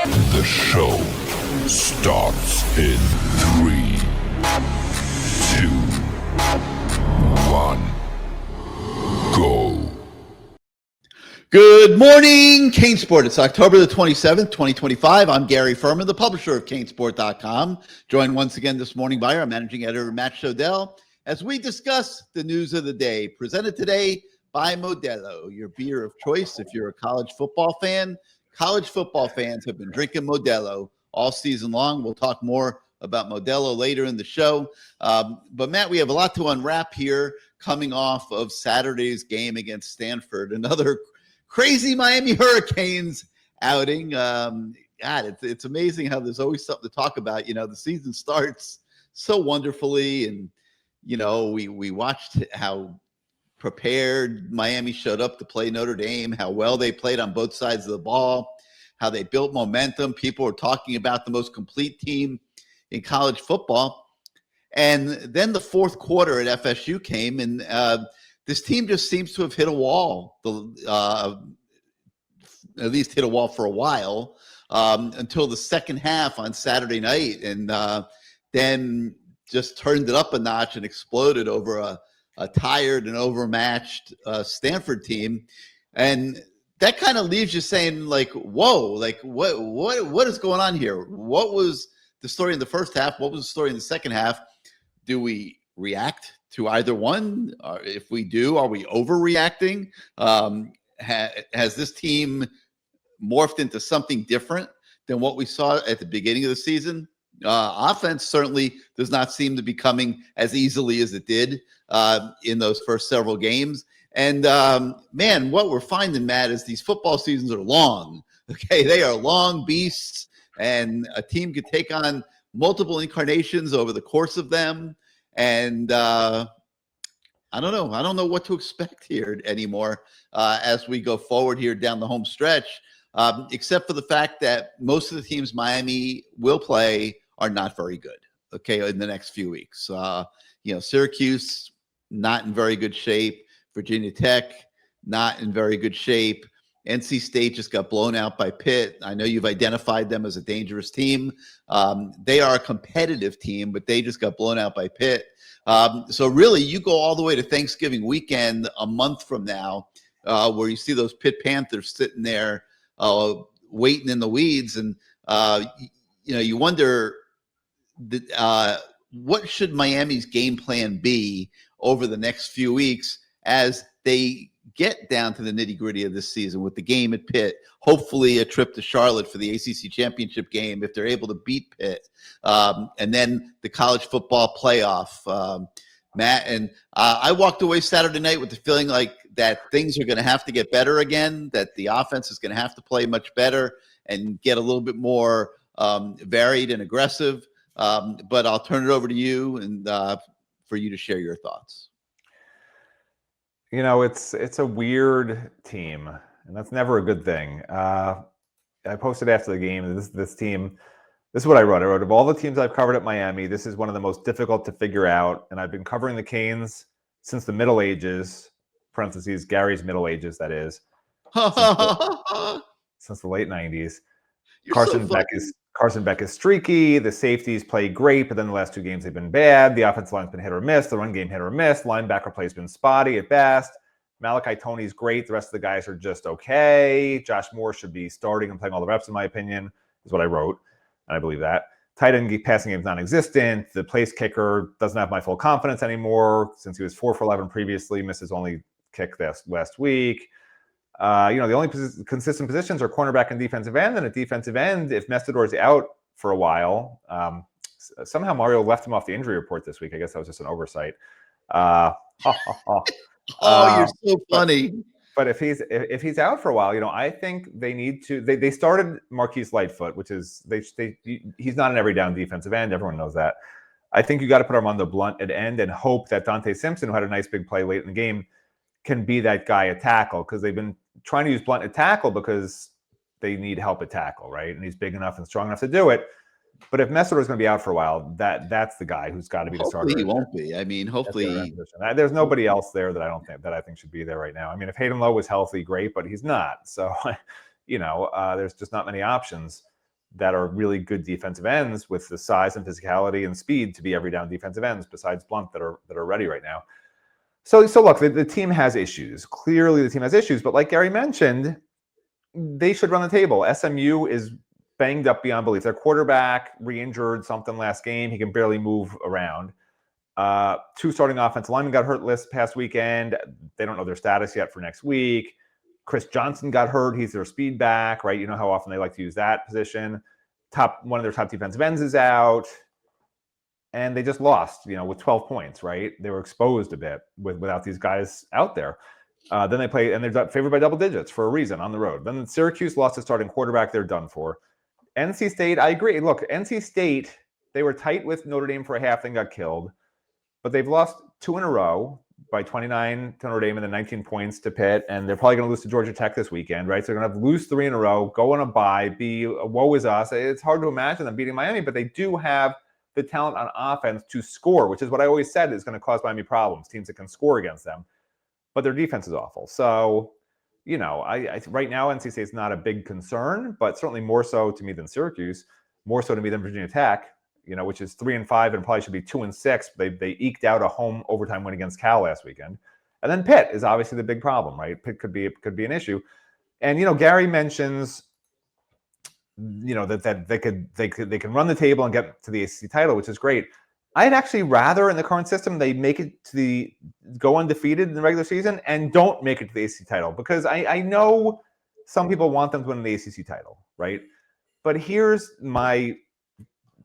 The show starts in 3, 2, 1, go. Good morning, CaneSport. It's October the 27th, 2025. I'm Gary Ferman, the publisher of CaneSport.com, joined once again this morning by our managing editor, Matt Shodel, as we discuss the news of the day, presented today by Modelo, your beer of choice if you're a college football fan. College football fans have been drinking Modelo all season long. We'll talk more about Modelo later in the show. But, Matt, we have a lot to unwrap here coming off of Saturday's game against Stanford, another crazy Miami Hurricanes outing. God, it's amazing how there's always something to talk about. You know, the season starts so wonderfully, and, you know, we watched how prepared Miami showed up to play Notre Dame, how well they played on both sides of the ball, how they built momentum. People were talking about the most complete team in college football. And then the fourth quarter at FSU came, and this team just seems to have hit a wall, at least hit a wall for a while, until the second half on Saturday night, and then just turned it up a notch and exploded over a tired and overmatched Stanford team. And that kind of leaves you saying, like, whoa, like what is going on here? What was the story in the first half? What was the story in the second half? Do we react to either one? If we do, are we overreacting? Has this team morphed into something different than what we saw at the beginning of the season? Offense certainly does not seem to be coming as easily as it did in those first several games. And, man, what we're finding, Matt, is these football seasons are long. Okay, they are long beasts, and a team could take on multiple incarnations over the course of them. And I don't know. I don't know what to expect here anymore as we go forward here down the home stretch, except for the fact that most of the teams Miami will play are not very good, okay, in the next few weeks. You know, Syracuse, not in very good shape. Virginia Tech, not in very good shape. NC State just got blown out by Pitt. I know you've identified them as a dangerous team. They are a competitive team, but they just got blown out by Pitt. So really, you go all the way to Thanksgiving weekend a month from now, where you see those Pitt Panthers sitting there waiting in the weeds. And, you know, you wonder, what should Miami's game plan be over the next few weeks as they get down to the nitty-gritty of this season with the game at Pitt, hopefully a trip to Charlotte for the ACC championship game if they're able to beat Pitt, and then the college football playoff, Matt. And I walked away Saturday night with the feeling like that things are going to have to get better again, that the offense is going to have to play much better and get a little bit more varied and aggressive. But I'll turn it over to you and for you to share your thoughts. You know, it's a weird team, and that's never a good thing. I posted after the game, this team, this is what I wrote. I wrote, of all the teams I've covered at Miami, this is one of the most difficult to figure out, and I've been covering the Canes since the Middle Ages, parentheses, Gary's Middle Ages, that is, since the late 90s. Carson Beck is streaky. The safeties play great, but then the last two games they've been bad. The offensive line's been hit or miss. The run game hit or miss. Linebacker play's been spotty at best. Malachi Toney's great. The rest of the guys are just okay. Josh Moore should be starting and playing all the reps, in my opinion, is what I wrote, and I believe that. Tight end passing game is non-existent. The place kicker doesn't have my full confidence anymore since he was 4 for 11 previously, missed his only kick last week. You know, the only consistent positions are cornerback and defensive end. And at defensive end, if Mestador's out for a while, somehow Mario left him off the injury report this week. I guess that was just an oversight. Oh, you're so funny. But if he's out for a while, you know, I think they need to. They started Marquise Lightfoot, which is he's not an every down defensive end. Everyone knows that. I think you got to put Armando Blunt at end and hope that Dante Simpson, who had a nice big play late in the game, can be that guy at tackle, because they've been trying to use Blunt at tackle because they need help at tackle, right? And he's big enough and strong enough to do it. But if Messler is going to be out for a while, that's the guy who's got to be the starter. Hopefully he won't be. I mean, hopefully there's nobody else there that I think should be there right now. I mean, if Hayden Lowe was healthy, great, but he's not. So, you know, there's just not many options. that are really good defensive ends with the size and physicality and speed to be every down defensive ends besides Blunt that are ready right now. So look, the team has issues. Clearly the team has issues, but like Gary mentioned, they should run the table. SMU is banged up beyond belief. Their quarterback re-injured something last game. He can barely move around. 2 starting offensive linemen got hurt this past weekend. They don't know their status yet for next week. Chris Johnson got hurt. He's their speed back, right? You know how often they like to use that position. One of their top defensive ends is out. And they just lost, with 12 points, right? They were exposed a bit without these guys out there. Then they play, and they're favored by double digits for a reason on the road. Then Syracuse lost a starting quarterback. They're done for. NC State, I agree. Look, NC State, they were tight with Notre Dame for a half, then got killed. But they've lost 2 in a row by 29 to Notre Dame and then 19 points to Pitt. And they're probably going to lose to Georgia Tech this weekend, right? So they're going to lose 3 in a row, go on a bye, be woe is us. It's hard to imagine them beating Miami, but they do have the talent on offense to score, which is what I always said is going to cause Miami problems, teams that can score against them. But their defense is awful. So, I right now NC State is not a big concern, but certainly more so to me than Syracuse, more so to me than Virginia Tech, which is 3-5 and probably should be 2-6. They eked out a home overtime win against Cal last weekend. And then Pitt is obviously the big problem, right? Pitt could be an issue. And Gary mentions that they can run the table and get to the ACC title, which is great. I'd actually rather in the current system they make it to go undefeated in the regular season and don't make it to the ACC title, because I know some people want them to win the ACC title, right? But here's my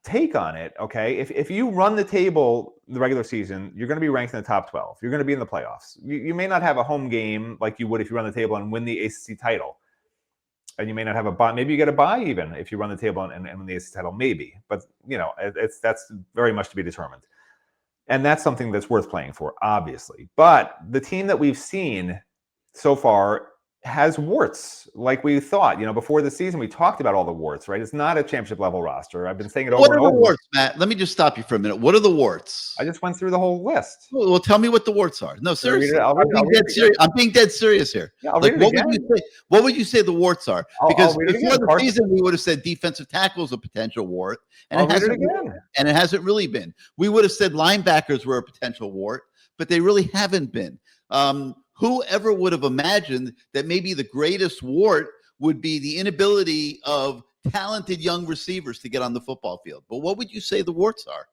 take on it. Okay, if you run the table in the regular season, you're going to be ranked in the top 12. You're going to be in the playoffs. You may not have a home game like you would if you run the table and win the ACC title. And you may not have a bye. Maybe you get a bye even if you run the table and win the ACC title. Maybe, but that's very much to be determined. And that's something that's worth playing for, obviously. But the team that we've seen so far has warts, like we thought. Before the season, we talked about all the warts, right? It's not a championship level roster. I've been saying it over and over. What are the warts, Matt? Let me just stop you for a minute. What are the warts? I just went through the whole list. Well, tell me what the warts are. No, seriously. I'm being dead serious here. Yeah, I'll read it again. What would you say the warts are? Because I'll before the season, we would have said defensive tackle is a potential wart, and it hasn't really been. We would have said linebackers were a potential wart, but they really haven't been. Whoever would have imagined that maybe the greatest wart would be the inability of talented young receivers to get on the football field? But what would you say the warts are?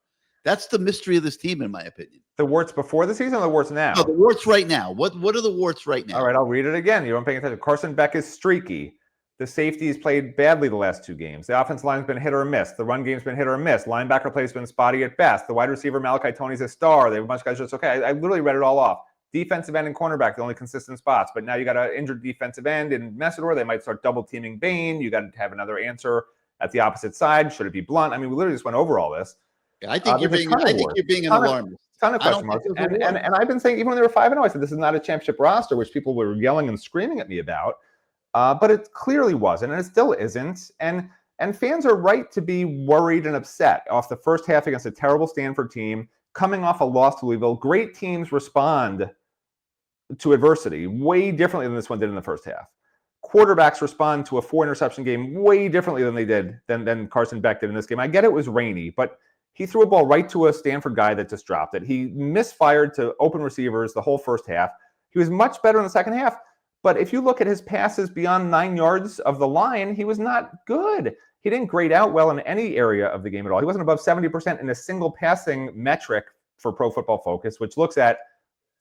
That's the mystery of this team, in my opinion. The warts before the season or the warts now? No, the warts right now. What are the warts right now? All right, I'll read it again. You weren't paying attention. Carson Beck is streaky. The safeties played badly the last 2 games. The offensive line's been hit or miss. The run game's been hit or miss. Linebacker play's been spotty at best. The wide receiver, Malachi Tony's a star. They have a bunch of guys just okay. I literally read it all off. Defensive end and cornerback, the only consistent spots. But now you got an injured defensive end in Messidor. They might start double teaming Bain. You got to have another answer at the opposite side. Should it be Blunt? I mean, we literally just went over all this. Yeah, I think you're being an alarmist. Ton of question marks. And I've been saying, even when they were 5-0, I said this is not a championship roster, which people were yelling and screaming at me about. But it clearly wasn't, and it still isn't. And fans are right to be worried and upset off the first half against a terrible Stanford team, coming off a loss to Louisville. Great teams respond to adversity way differently than this one did in the first half. Quarterbacks respond to a 4-interception game way differently than they did than Carson Beck did in this game. I get it was rainy, but he threw a ball right to a Stanford guy that just dropped it. He misfired to open receivers the whole first half. He was much better in the second half, but if you look at his passes beyond 9 yards of the line, he was not good. He didn't grade out well in any area of the game at all. He wasn't above 70% in a single passing metric for Pro Football Focus, which looks at,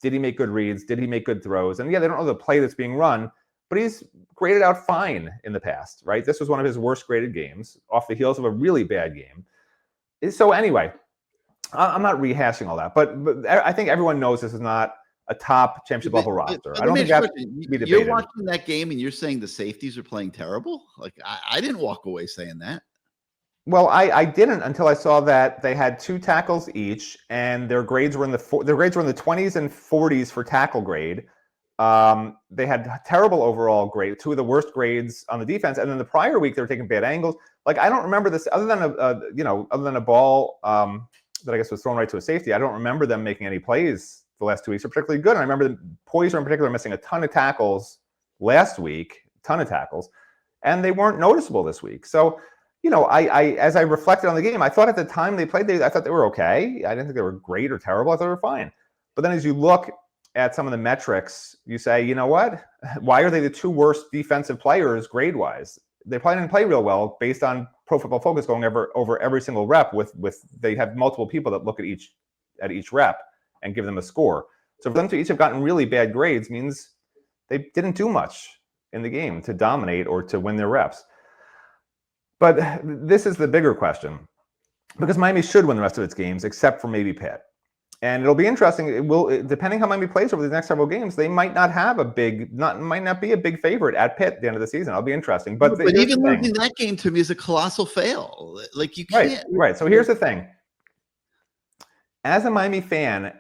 did he make good reads? Did he make good throws? And yeah, they don't know the play that's being run, but he's graded out fine in the past, right? This was one of his worst graded games off the heels of a really bad game. So anyway, I'm not rehashing all that, but I think everyone knows this is not a top championship level roster. I don't think that can be debated. You're watching that game and you're saying the safeties are playing terrible? Like I didn't walk away saying that. Well, I didn't until I saw that they had 2 tackles each, and their grades were in the 20s and 40s for tackle grade. They had terrible overall grade, 2 of the worst grades on the defense, and then the prior week they were taking bad angles. Like I don't remember this other than a ball that I guess was thrown right to a safety. I don't remember them making any plays the last 2 weeks are particularly good. And I remember the Poiser in particular missing a ton of tackles last week, and they weren't noticeable this week. So. I as I reflected on the game, I thought at the time they played, I thought they were okay. I didn't think they were great or terrible. I thought they were fine. But then as you look at some of the metrics, you say, you know what? Why are they the two worst defensive players grade-wise? They probably didn't play real well based on Pro Football Focus going over every single rep with they have multiple people that look at each rep and give them a score. So for them to each have gotten really bad grades means they didn't do much in the game to dominate or to win their reps. But this is the bigger question, because Miami should win the rest of its games, except for maybe Pitt. And it'll be interesting. It will, depending how Miami plays over the next several games, they might not have might not be a big favorite at Pitt at the end of the season. It'll be interesting. But even losing that game to me is a colossal fail. Like you can't. Right. So here's the thing. As a Miami fan,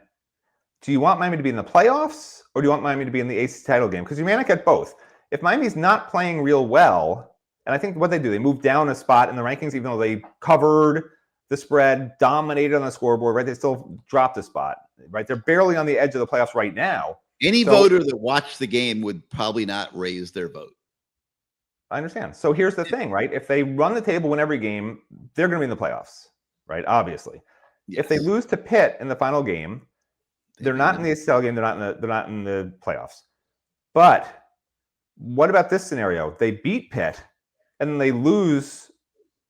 do you want Miami to be in the playoffs or do you want Miami to be in the ACC title game? Because you may not get both. If Miami's not playing real well, and I think what they do, they move down a spot in the rankings, even though they covered the spread, dominated on the scoreboard, right? They still dropped a spot, right? They're barely on the edge of the playoffs right now. Any voter that watched the game would probably not raise their vote. I understand. So here's the thing, right? If they run the table, win every game, they're going to be in the playoffs, right? Obviously. Yes. If they lose to Pitt in the final game, they're not in the ACL game. They're not in the playoffs. But what about this scenario? They beat Pitt and then they lose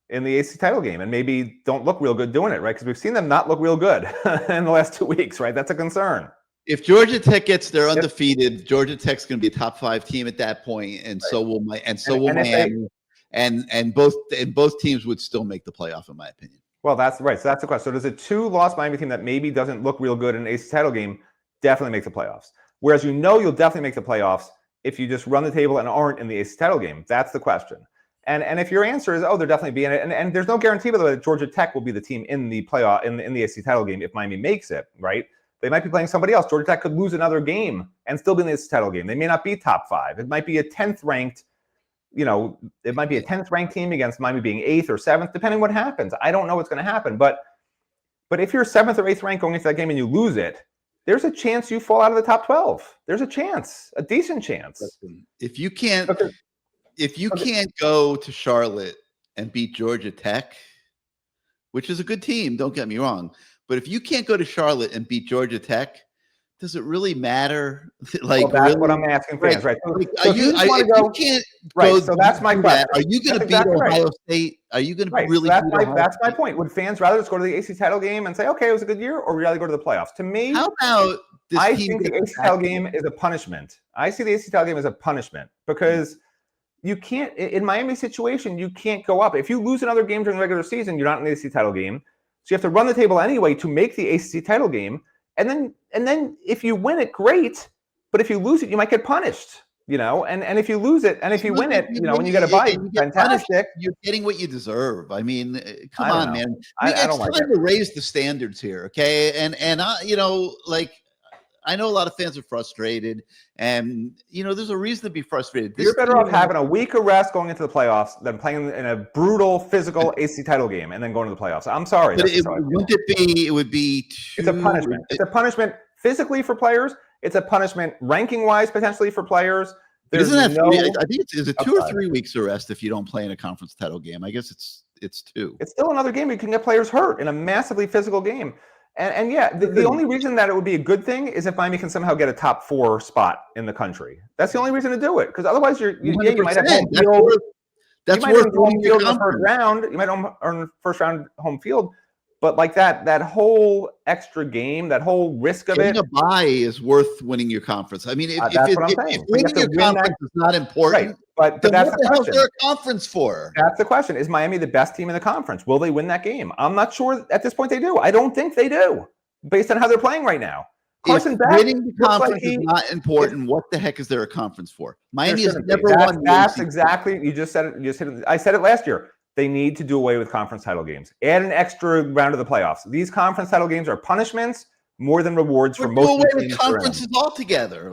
in the AC title game and maybe don't look real good doing it, right? Because we've seen them not look real good in the last 2 weeks, right? That's a concern. If Georgia Tech gets there undefeated, Georgia Tech's going to be a top 5 team at that point, and so will Miami, and both teams would still make the playoff, in my opinion. Well, that's right. So that's the question. So does a 2-loss Miami team that maybe doesn't look real good in an AC title game definitely make the playoffs? Whereas you'll definitely make the playoffs if you just run the table and aren't in the AC title game. That's the question. And if your answer is, they're definitely being in it, and there's no guarantee, by the way, that Georgia Tech will be the team in the playoff in the AC title game if Miami makes it, right? They might be playing somebody else. Georgia Tech could lose another game and still be in the AC title game. They may not be top 5. It might be a 10th ranked, it might be a 10th ranked team against Miami being 8th or 7th, depending what happens. I don't know what's going to happen, but if you're 7th or 8th ranked going into that game and you lose it, there's a chance you fall out of the top 12. There's a chance, a decent chance. If you can't. If you can't go to Charlotte and beat Georgia Tech, which is a good team, don't get me wrong, but if you can't go to Charlotte and beat Georgia Tech, does it really matter? Like, that's what I'm asking fans, right? So that's my question. Are you going to beat Ohio State? Are you going to really? That's my point. Would fans rather just go to the AC title game and say, okay, it was a good year, or would rather go to the playoffs? To me, how about this? I think the AC title game is a punishment. I see the AC title game as a punishment because you can't, in Miami's situation, you can't go up. If you lose another game during the regular season, you're not in the ACC title game. So you have to run the table anyway to make the ACC title game. And then if you win it, great. But if you lose it, you might get punished, and if you lose it, and if you win it, when you get a bye, fantastic. You're getting what you deserve. I mean, come on, man. I don't like to raise the standards here. Okay. And I know a lot of fans are frustrated, and there's a reason to be frustrated. You're better off having a week of rest going into the playoffs than playing in a brutal, physical AC title game and then going to the playoffs. I'm sorry. But it would be. It's a punishment. It's a punishment physically for players. It's a punishment ranking-wise potentially for players. Isn't that I think it's a 2 or 3 weeks of rest if you don't play in a conference title game. I guess it's 2. It's still another game. You can get players hurt in a massively physical game. And the only reason that it would be a good thing is if Miami can somehow get a top 4 spot in the country. That's the only reason to do it. Because otherwise, you might have home field. That's worth home field in the first round. You might earn first round home field. But like that whole extra game, that whole risk of getting a bye is worth winning your conference. I mean, if winning your conference is not important, right. But that's the question. What the hell is there a conference for? That's the question. Is Miami the best team in the conference? Will they win that game? I'm not sure at this point they do. I don't think they do, based on how they're playing right now. Carson Beck, winning the conference is not important. What the heck is there a conference for? Miami has never won. That's exactly. You just said it. You just hit it. I said it last year. They need to do away with conference title games. Add an extra round of the playoffs. These conference title games are punishments more than rewards for most. Do away with conferences altogether.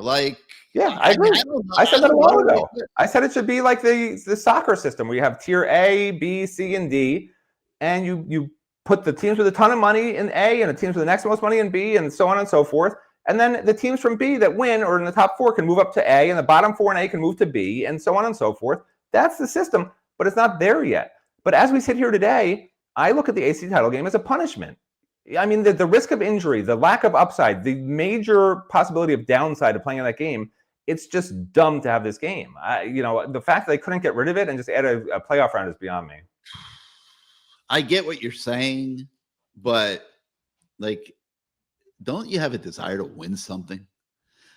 Yeah, I agree. I said that a while ago. I said it should be like the soccer system where you have tier A, B, C, and D, and you put the teams with a ton of money in A and the teams with the next most money in B, and so on and so forth. And then the teams from B that win or in the top 4 can move up to A, and the bottom 4 in A can move to B, and so on and so forth. That's the system, but it's not there yet. But as we sit here today, I look at the ACC title game as a punishment. I mean, the risk of injury, the lack of upside, the major possibility of downside of playing in that game, it's just dumb to have this game. The fact that they couldn't get rid of it and just add a playoff round is beyond me. I get what you're saying, but like, don't you have a desire to win something?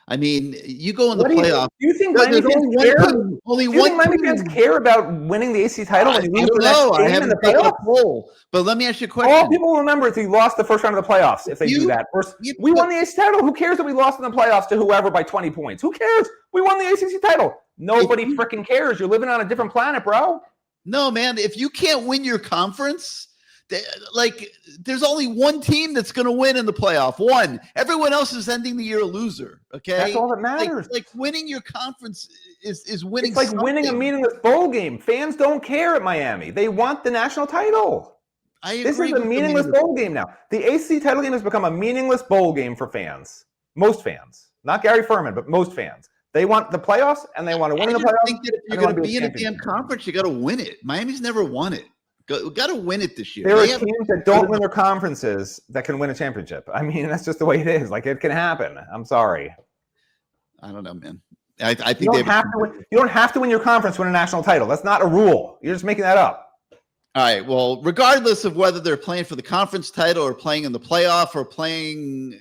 I mean, you go in the playoff. Do you think Miami fans care? Do you think Miami fans care about winning the ACC title when you lose the next game in the playoffs? But let me ask you a question. All people remember is he lost the first round of the playoffs if they do that. We won the ACC title. Who cares that we lost in the playoffs to whoever by 20 points? Who cares? We won the ACC title. Nobody freaking cares. You're living on a different planet, bro. No, man. If you can't win your conference, there's only one team that's going to win in the playoff. One. Everyone else is ending the year a loser. Okay, that's all that matters. Like winning your conference is winning. It's like something. Winning a meaningless bowl game. Fans don't care at Miami. They want the national title. This is a meaningless bowl game now. The ACC title game has become a meaningless bowl game for fans. Most fans, not Gary Ferman, but most fans. They want the playoffs and they want to win in the playoffs. I think that if you're going to be in a damn conference, you got to win it. Miami's never won it. Got to win it this year. There are teams that don't win their conferences that can win a championship. I mean, that's just the way it is. Like, it can happen. I'm sorry. I don't know, man. I think you don't have to win your conference to win a national title. That's not a rule. You're just making that up. All right. Well, regardless of whether they're playing for the conference title or playing in the playoff or playing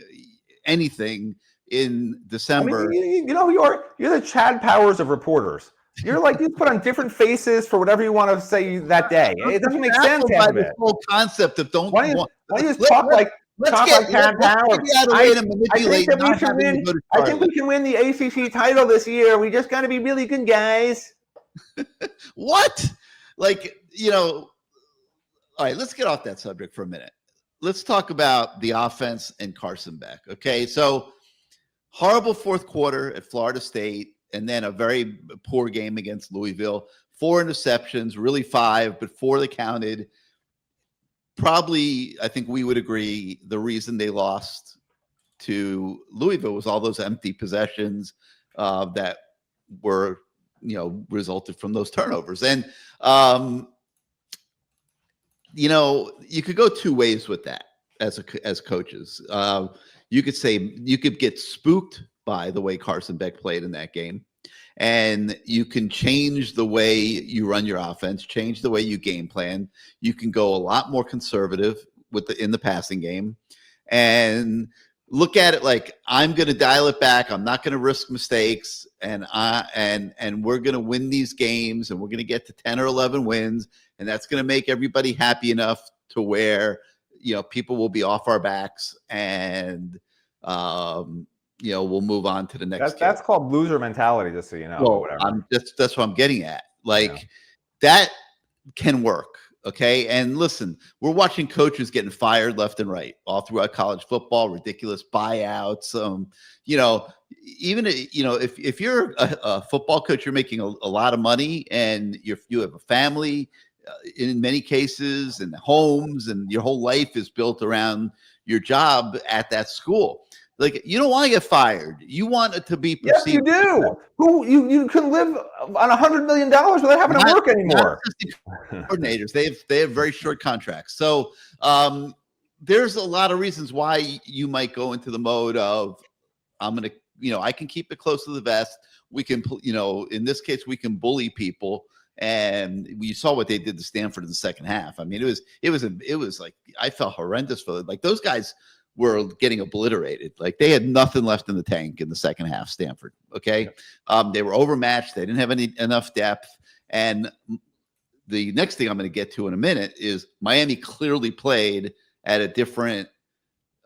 anything in December. I mean, you know who you are? You're the Chad Powers of reporters. You're like, you put on different faces for whatever you want to say that day. It doesn't make sense. This whole concept of why do you just talk like Chad Powers? I think we can win the ACC title this year. We just got to be really good guys. What? All right, let's get off that subject for a minute. Let's talk about the offense and Carson Beck. Okay, so horrible fourth quarter at Florida State. And then a very poor game against Louisville. 4 interceptions, really 5, but 4 that counted. Probably, I think we would agree, the reason they lost to Louisville was all those empty possessions that were, resulted from those turnovers. And, you could go two ways with that as coaches. You could say you could get spooked by the way Carson Beck played in that game. And you can change the way you run your offense, change the way you game plan. You can go a lot more conservative in the passing game and look at it like, I'm going to dial it back. I'm not going to risk mistakes. And we're going to win these games and we're going to get to 10 or 11 wins. And that's going to make everybody happy enough to where, people will be off our backs and, we'll move on to the next. That's called loser mentality, just so you know. Well, that's what I'm getting at. That can work. Okay. And listen, we're watching coaches getting fired left and right all throughout college football, ridiculous buyouts. Even, if you're a football coach, you're making a lot of money and you have a family in many cases and homes and your whole life is built around your job at that school. You don't want to get fired. You want it to be perceived. Yes, you do. You can live on $100 million without having to work anymore. Coordinators, they have very short contracts. So there's a lot of reasons why you might go into the mode of, I'm going to, I can keep it close to the vest. We can, in this case, we can bully people. And we saw what they did to Stanford in the second half. I mean, it was like, I felt horrendous for it. Those guys were getting obliterated. They had nothing left in the tank in the second half, Stanford. Okay. They were overmatched. They didn't have enough depth. And the next thing I'm going to get to in a minute is Miami clearly played at a different,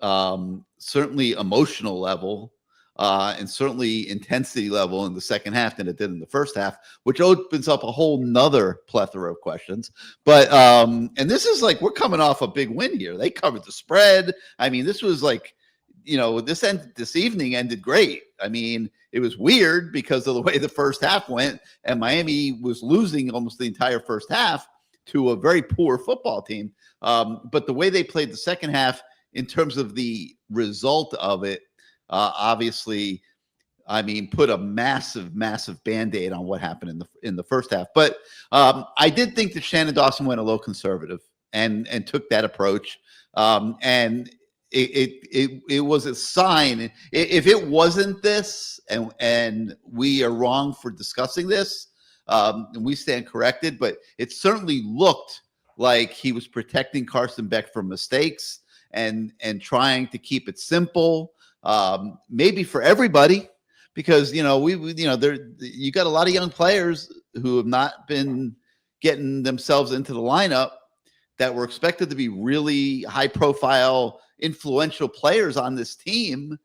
certainly emotional level, and certainly intensity level in the second half than it did in the first half, which opens up a whole nother plethora of questions. But, and this is we're coming off a big win here. They covered the spread. I mean, this was this evening ended great. I mean, it was weird because of the way the first half went and Miami was losing almost the entire first half to a very poor football team. But the way they played the second half in terms of the result of it, obviously I mean, put a massive Band-Aid on what happened in the first half. But I did think that Shannon Dawson went a little conservative and took that approach. And it was a sign. If it wasn't this, and we are wrong for discussing this, and we stand corrected, but it certainly looked like he was protecting Carson Beck from mistakes and trying to keep it simple, maybe for everybody, because you got a lot of young players who have not been getting themselves into the lineup that were expected to be really high profile, influential players on this team,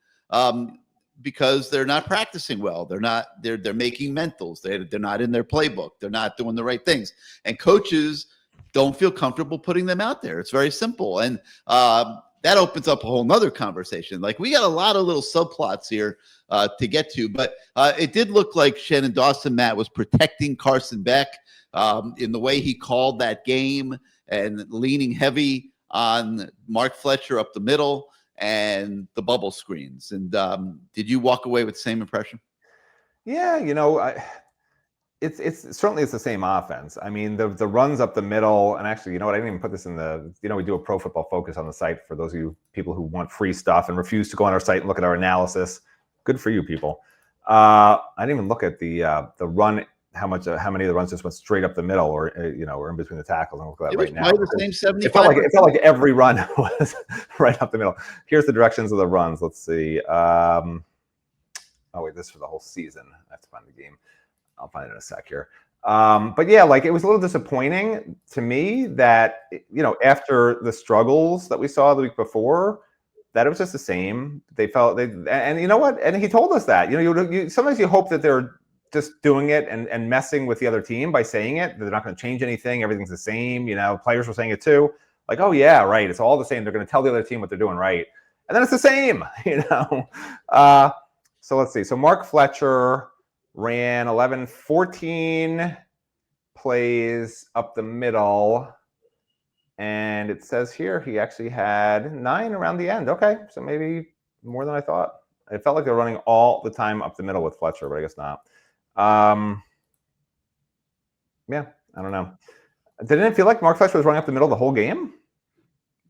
because they're not practicing well. They're making mentals. They're not in their playbook. They're not doing the right things. And coaches don't feel comfortable putting them out there. It's very simple. And that opens up a whole nother conversation. Like, we got a lot of little subplots here to get to, but it did look like Shannon Dawson, Matt, was protecting Carson Beck in the way he called that game and leaning heavy on Mark Fletcher up the middle and the bubble screens. And did you walk away with the same impression? Yeah, it's certainly the same offense. I mean, the runs up the middle, and actually, you know what? I didn't even put this in the. We do a Pro Football Focus on the site for those of you people who want free stuff and refuse to go on our site and look at our analysis. Good for you, people. I didn't even look at the run. How many of the runs just went straight up the middle, or in between the tackles? I'm looking at that right now. It was the same 75. It felt like every run was right up the middle. Here's the directions of the runs. Let's see. Oh wait, this is for the whole season. I have to find the game. I'll find it in a sec here. But yeah, like, it was a little disappointing to me that, after the struggles that we saw the week before, that it was just the same. And you know what? And he told us that, sometimes you hope that they're just doing it and messing with the other team by saying it. They're not going to change anything. Everything's the same. Players were saying it too. Like, oh yeah, right. It's all the same. They're going to tell the other team what they're doing right. And then it's the same, So let's see. So Mark Fletcher ran 14 plays up the middle. And it says here he actually had 9 around the end. Okay, so maybe more than I thought. It felt like they were running all the time up the middle with Fletcher, but I guess not. Yeah, I don't know. Didn't it feel like Mark Fletcher was running up the middle the whole game?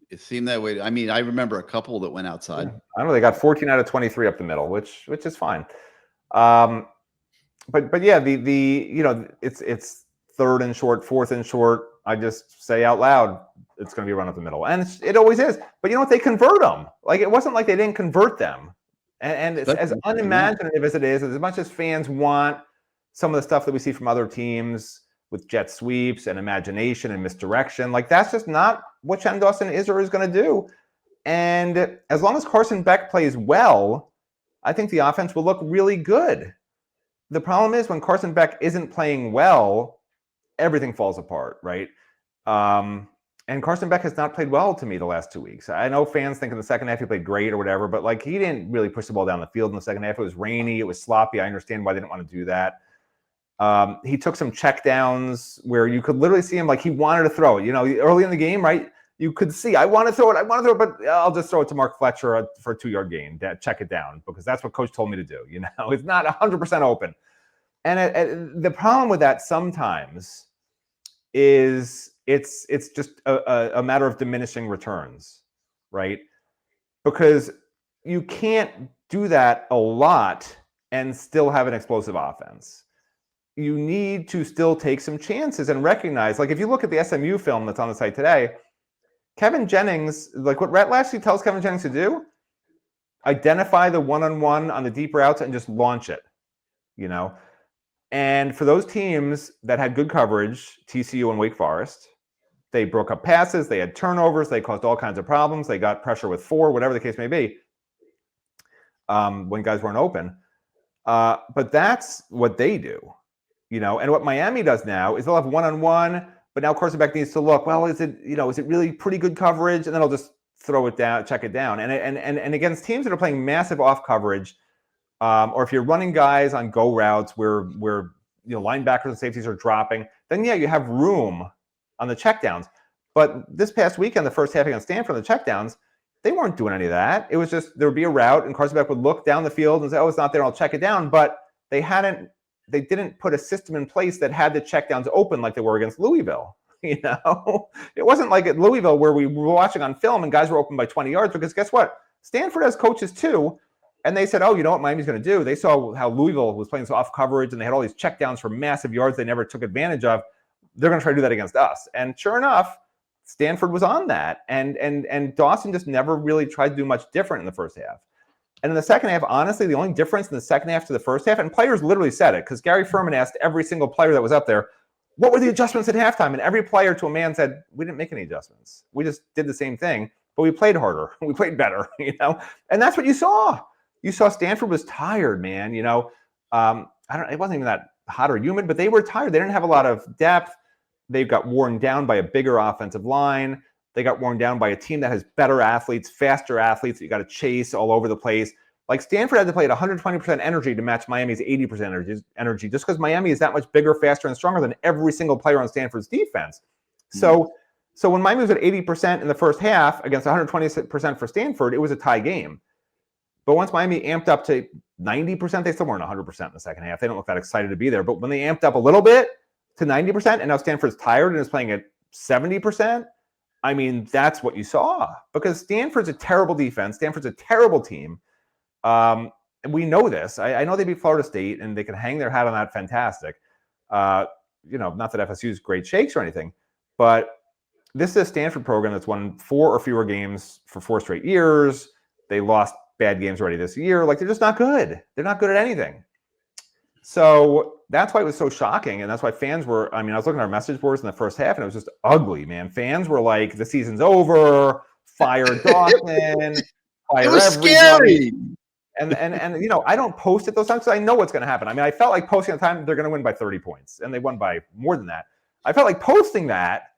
It seemed that way. I mean, I remember a couple that went outside. Yeah. I don't know. They got 14 out of 23 up the middle, which is fine. But yeah, it's third and short, fourth and short. I just say out loud, it's going to be run up the middle, and it always is. But you know what? They convert them. Like, it wasn't like they didn't convert them. And it's as unimaginative as it is, as much as fans want some of the stuff that we see from other teams with jet sweeps and imagination and misdirection, like, that's just not what Shannon Dawson is or is going to do. And as long as Carson Beck plays well, I think the offense will look really good. The problem is, when Carson Beck isn't playing well, everything falls apart, right? And Carson Beck has not played well to me the last 2 weeks. I know fans think in the second half he played great or whatever, but like, he didn't really push the ball down the field in the second half. It was rainy. It was sloppy. I understand why they didn't want to do that. He took some check downs where you could literally see him, like, he wanted to throw it. Early in the game, right? You could see, I want to throw it, but I'll just throw it to Mark Fletcher for a 2-yard gain. Check it down, because that's what coach told me to do. It's not 100% open. And the problem with that sometimes is it's just a matter of diminishing returns, right? Because you can't do that a lot and still have an explosive offense. You need to still take some chances and recognize, like, if you look at the SMU film that's on the site today, Kevin Jennings, like, what Rhett Lashley tells Kevin Jennings to do, identify the one-on-one on the deep routes and just launch it, And for those teams that had good coverage, TCU and Wake Forest, they broke up passes, they had turnovers, they caused all kinds of problems, they got pressure with 4, whatever the case may be, when guys weren't open. But that's what they do, And what Miami does now is they'll have one-on-one, but now Carson Beck needs to look, well, is it really pretty good coverage? And then I'll just throw it down, check it down. And against teams that are playing massive off coverage, or if you're running guys on go routes where linebackers and safeties are dropping, then yeah, you have room on the checkdowns. But this past weekend, the first half against Stanford, the checkdowns, They weren't doing any of that. It was just there would be a route, and Carson Beck would look down the field and say, "Oh, it's not there. I'll check it down." But they didn't put a system in place that had the checkdowns open like they were against Louisville. It wasn't like at Louisville where we were watching on film and guys were open by 20 yards. Because guess what? Stanford has coaches too, and they said, "Oh, you know what Miami's going to do?" They saw how Louisville was playing so off coverage, and they had all these checkdowns for massive yards they never took advantage of. They're going to try to do that against us. And sure enough, Stanford was on that, and Dawson just never really tried to do much different in the first half. And in the second half, honestly, the only difference in the second half to the first half, and players literally said it, because Gary Ferman asked every single player that was up there, what were the adjustments at halftime? And every player to a man said, we didn't make any adjustments. We just did the same thing, but we played harder. We played better, And that's what you saw. You saw Stanford was tired, man. It wasn't even that hot or humid, but they were tired. They didn't have a lot of depth. They got worn down by a bigger offensive line. They got worn down by a team that has better athletes, faster athletes that you got to chase all over the place. Like Stanford had to play at 120% energy to match Miami's 80% energy, just because Miami is that much bigger, faster, and stronger than every single player on Stanford's defense. So when Miami was at 80% in the first half against 120% for Stanford, it was a tie game. But once Miami amped up to 90%, they still weren't 100% in the second half. They don't look that excited to be there. But when they amped up a little bit to 90%, and now Stanford's tired and is playing at 70%, I mean, that's what you saw, because Stanford's a terrible defense. Stanford's a terrible team. And we know this. I know they beat Florida State and they can hang their hat on that. Fantastic. Not that FSU's great shakes or anything, but this is a Stanford program that's won 4 or fewer games for 4 straight years. They lost bad games already this year. Like, they're just not good. They're not good at anything. So that's why it was so shocking. And that's why fans were, I was looking at our message boards in the first half and it was just ugly, man. Fans were like, the season's over, fire Dawson, fire it was everybody. Scary. And I don't post it those times because I know what's going to happen. I felt like posting at the time they're going to win by 30 points, and they won by more than that. I felt like posting that,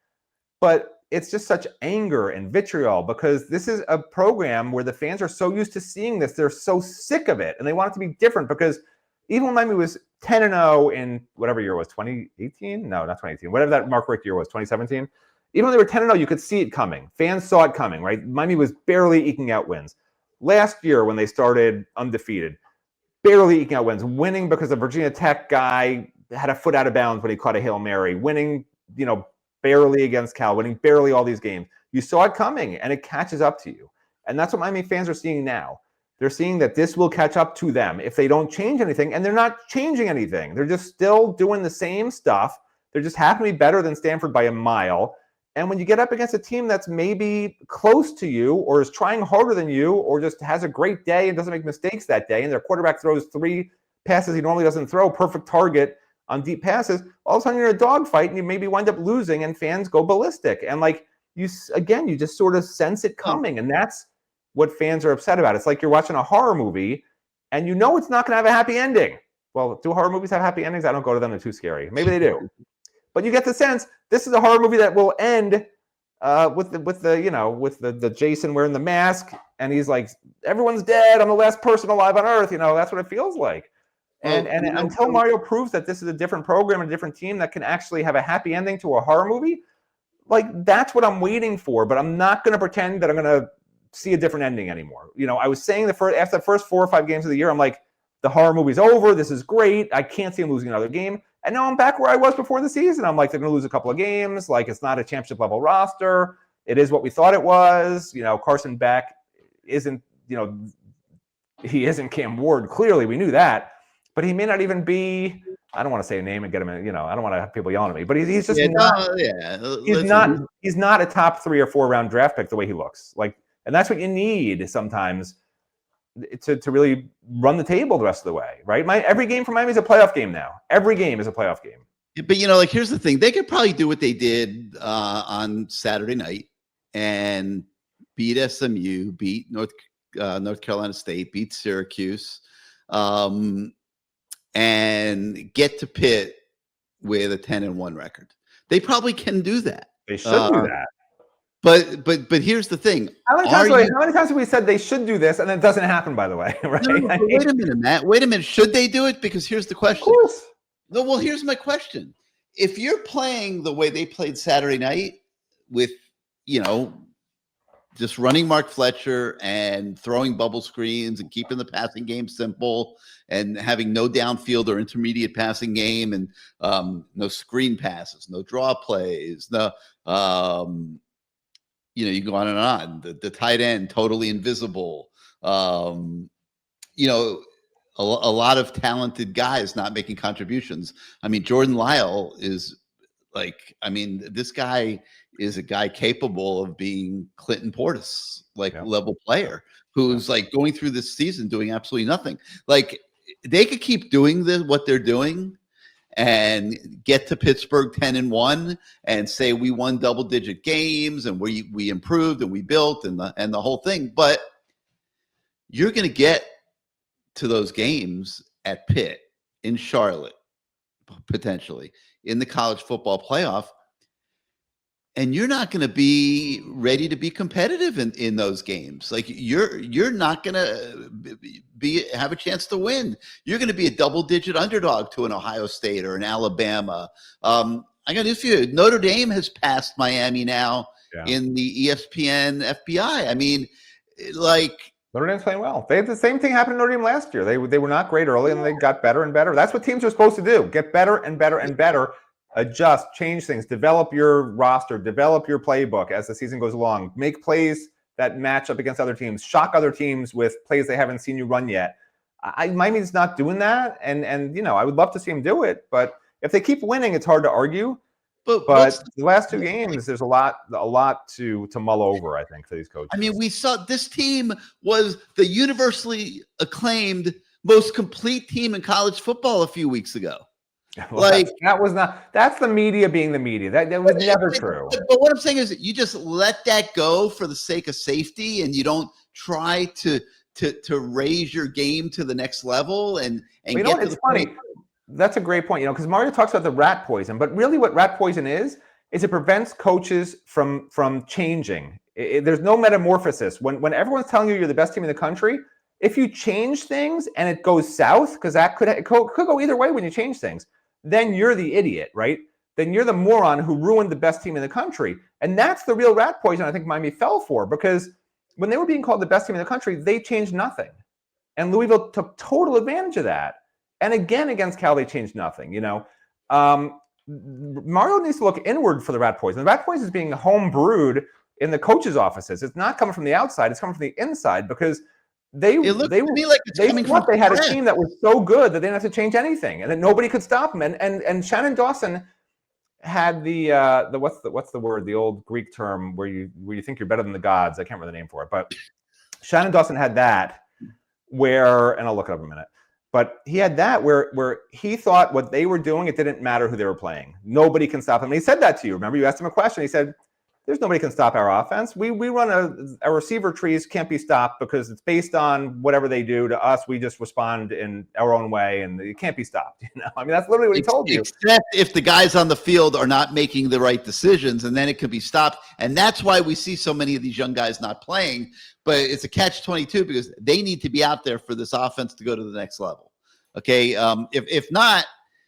but it's just such anger and vitriol because this is a program where the fans are so used to seeing this. They're so sick of it, and they want it to be different because even when Miami was 10-0 in whatever year it was, 2018? No, not 2018. Whatever that Mark Richt year was, 2017. Even when they were 10-0, you could see it coming. Fans saw it coming, right? Miami was barely eking out wins. Last year, when they started undefeated, barely eking out wins, winning because a Virginia Tech guy had a foot out of bounds when he caught a Hail Mary, winning, barely against Cal, winning barely all these games. You saw it coming, and it catches up to you. And that's what Miami fans are seeing now. They're seeing that this will catch up to them if they don't change anything, and they're not changing anything. They're just still doing the same stuff. They're just happen to be better than Stanford by a mile. And when you get up against a team that's maybe close to you or is trying harder than you or just has a great day and doesn't make mistakes that day, and their quarterback throws 3 passes he normally doesn't throw, perfect target on deep passes, all of a sudden you're in a dogfight and you maybe wind up losing and fans go ballistic. And you just sort of sense it coming. And that's what fans are upset about. It's like you're watching a horror movie and you know it's not going to have a happy ending. Well, do horror movies have happy endings? I don't go to them. They're too scary. Maybe they do. But you get the sense this is a horror movie that will end with the Jason wearing the mask, and he's like, everyone's dead. I'm the last person alive on earth. That's what it feels like. And until Mario proves that this is a different program and a different team that can actually have a happy ending to a horror movie, that's what I'm waiting for. But I'm not going to pretend that I'm going to see a different ending anymore. I was saying after the first 4 or 5 games of the year, I'm like, the horror movie's over. This is great. I can't see him losing another game. And now I'm back where I was before the season. I'm like, they're going to lose a couple of games. It's not a championship level roster. It is what we thought it was. Carson Beck isn't, he isn't Cam Ward. Clearly, we knew that. But he may not even be, I don't want to say a name and get him in, I don't want to have people yelling at me. But he's just he's not a top 3 or 4 round draft pick the way he looks. And that's what you need sometimes to really run the table the rest of the way, right? Every game for Miami is a playoff game now. Every game is a playoff game. But, here's the thing. They could probably do what they did on Saturday night and beat SMU, beat North Carolina State, beat Syracuse, and get to Pitt with a 10-1 record. They probably can do that. They should do that. But here's the thing. How many times have we said they should do this and it doesn't happen, by the way? Right? No, wait a minute, Matt. Wait a minute. Should they do it? Because here's the question. Of course. No, well, here's my question. If you're playing the way they played Saturday night with, just running Mark Fletcher and throwing bubble screens and keeping the passing game simple and having no downfield or intermediate passing game and no screen passes, no draw plays, no, you go on and on. The tight end, totally invisible. A lot of talented guys not making contributions. I mean, Jordan Lyle is this guy is a guy capable of being Clinton Portis, level player who's going through this season doing absolutely nothing. Like they could keep doing what they're doing and get to Pittsburgh 10-1 and say we won double-digit games and we improved and we built and the whole thing. But you're going to get to those games at Pitt, in Charlotte, potentially in the college football playoff, and you're not going to be ready to be competitive in those games. Like you're not going to have a chance to win. You're going to be a double-digit underdog to an Ohio State or an Alabama. I got news for you. Notre Dame has passed Miami now in the ESPN FPI. I mean, Notre Dame's playing well. They had the same thing happen to Notre Dame last year. They were not great early, and they got better and better. That's what teams are supposed to do: get better and better and better. Adjust, change things, develop your roster, develop your playbook as the season goes along. Make plays that match up against other teams. Shock other teams with plays they haven't seen you run yet. Miami's not doing that, and I would love to see him do it. But if they keep winning, it's hard to argue. But the last two games, there's a lot to mull over, I think, for these coaches. I mean, we saw this team was the universally acclaimed most complete team in college football a few weeks ago. Well, that's the media being the media. That was never true. But what I'm saying is that you just let that go for the sake of safety, and you don't try to raise your game to the next level and get to it's funny. That's a great point, because Mario talks about the rat poison, but really what rat poison is it prevents coaches from changing. There's no metamorphosis. When everyone's telling you you're the best team in the country, if you change things and it goes south, because that could go either way when you change things, then you're the idiot, right? Then you're the moron who ruined the best team in the country. And that's the real rat poison I think Miami fell for, because when they were being called the best team in the country, they changed nothing. And Louisville took total advantage of that. And again, against Cal, they changed nothing. Mario needs to look inward for the rat poison. The rat poison is being home brewed in the coaches' offices. It's not coming from the outside. It's coming from the inside, because they had a team that was so good that they didn't have to change anything, and that nobody could stop them. And Shannon Dawson had the what's the word, the old Greek term where you think you're better than the gods. I can't remember the name for it, but Shannon Dawson had that and I'll look it up in a minute. But he had that where he thought what they were doing, it didn't matter who they were playing. Nobody can stop them. And he said that to you. Remember, you asked him a question. He said, there's nobody can stop our offense. We run our receiver trees can't be stopped because it's based on whatever they do to us. We just respond in our own way, and it can't be stopped. I mean, that's literally what he told you. Except if the guys on the field are not making the right decisions, and then it could be stopped. And that's why we see so many of these young guys not playing. But it's a catch-22 because they need to be out there for this offense to go to the next level. Okay,